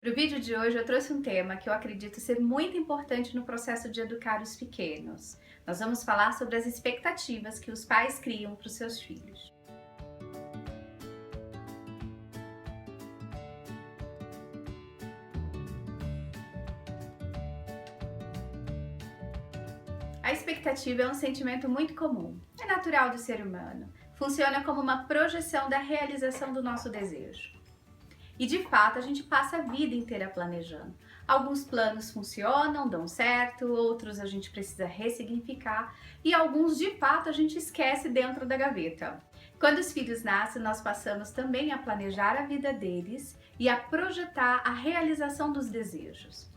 Para o vídeo de hoje eu trouxe um tema que eu acredito ser muito importante no processo de educar os pequenos. Nós vamos falar sobre as expectativas que os pais criam para os seus filhos. A expectativa é um sentimento muito comum, é natural do ser humano, funciona como uma projeção da realização do nosso desejo. E de fato a gente passa a vida inteira planejando. Alguns planos funcionam, dão certo, outros a gente precisa ressignificar e alguns de fato a gente esquece dentro da gaveta. Quando os filhos nascem, nós passamos também a planejar a vida deles e a projetar a realização dos desejos.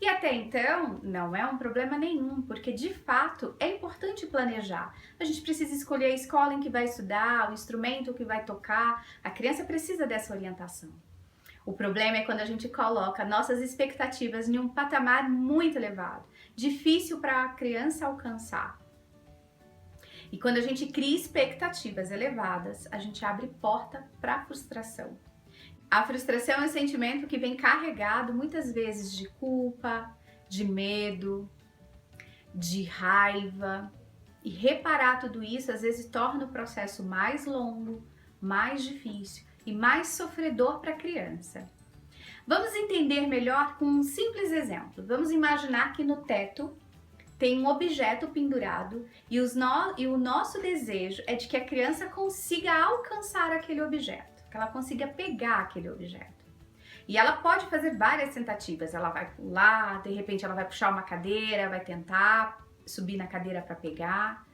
E até então não é um problema nenhum, porque de fato é importante planejar. A gente precisa escolher a escola em que vai estudar, o instrumento que vai tocar, a criança precisa dessa orientação. O problema é quando a gente coloca nossas expectativas em um patamar muito elevado, difícil para a criança alcançar. E quando a gente cria expectativas elevadas, a gente abre porta para a frustração. A frustração é um sentimento que vem carregado muitas vezes de culpa, de medo, de raiva. E reparar tudo isso às vezes torna o processo mais longo, mais difícil e mais sofredor para a criança. Vamos entender melhor com um simples exemplo. Vamos imaginar que no teto tem um objeto pendurado e o nosso desejo é de que a criança consiga alcançar aquele objeto, que ela consiga pegar aquele objeto. E ela pode fazer várias tentativas, ela vai pular, de repente ela vai puxar uma cadeira, vai tentar subir na cadeira para pegar.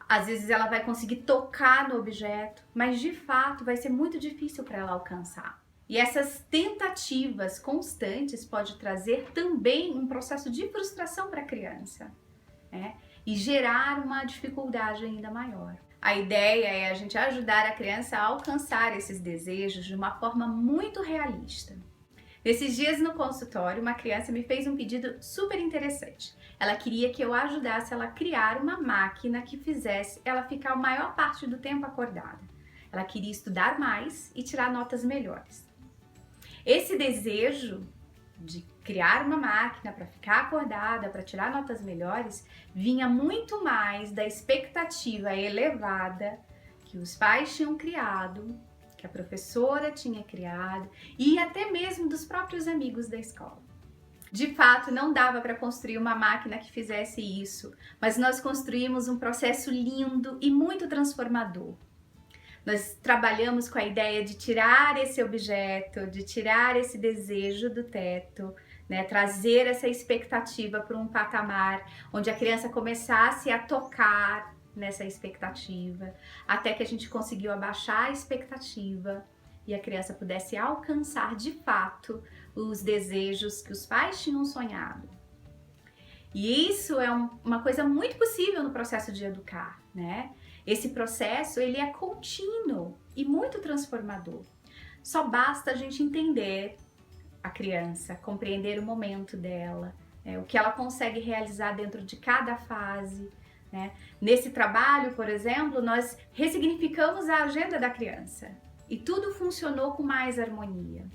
Às vezes ela vai conseguir tocar no objeto, mas de fato vai ser muito difícil para ela alcançar. E essas tentativas constantes pode trazer também um processo de frustração para a criança, né? E gerar uma dificuldade ainda maior. A ideia é a gente ajudar a criança a alcançar esses desejos de uma forma muito realista. Nesses dias no consultório, uma criança me fez um pedido super interessante. Ela queria que eu ajudasse ela a criar uma máquina que fizesse ela ficar a maior parte do tempo acordada. Ela queria estudar mais e tirar notas melhores. Esse desejo de criar uma máquina para ficar acordada, para tirar notas melhores, vinha muito mais da expectativa elevada que os pais tinham criado, que a professora tinha criado e até mesmo dos próprios amigos da escola. De fato, não dava para construir uma máquina que fizesse isso, mas nós construímos um processo lindo e muito transformador. Nós trabalhamos com a ideia de tirar esse objeto, de tirar esse desejo do teto, né? Trazer essa expectativa para um patamar onde a criança começasse a tocar nessa expectativa, até que a gente conseguiu abaixar a expectativa e a criança pudesse alcançar de fato os desejos que os pais tinham sonhado. E isso é uma coisa muito possível no processo de educar, né? Esse processo ele é contínuo e muito transformador. Só basta a gente entender a criança, compreender o momento dela, né? O que ela consegue realizar dentro de cada fase, né? Nesse trabalho, por exemplo, nós ressignificamos a agenda da criança e tudo funcionou com mais harmonia.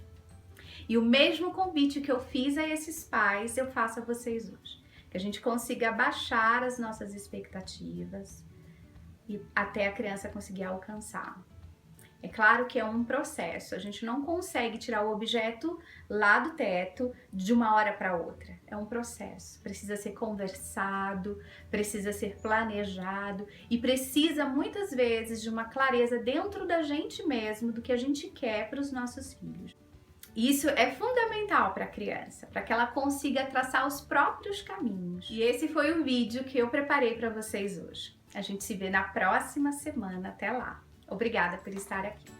E o mesmo convite que eu fiz a esses pais, eu faço a vocês hoje. Que a gente consiga abaixar as nossas expectativas e até a criança conseguir alcançar. É claro que é um processo, a gente não consegue tirar o objeto lá do teto de uma hora para outra. É um processo, precisa ser conversado, precisa ser planejado e precisa muitas vezes de uma clareza dentro da gente mesmo do que a gente quer para os nossos filhos. Isso é fundamental para a criança, para que ela consiga traçar os próprios caminhos. E esse foi o vídeo que eu preparei para vocês hoje. A gente se vê na próxima semana. Até lá! Obrigada por estar aqui.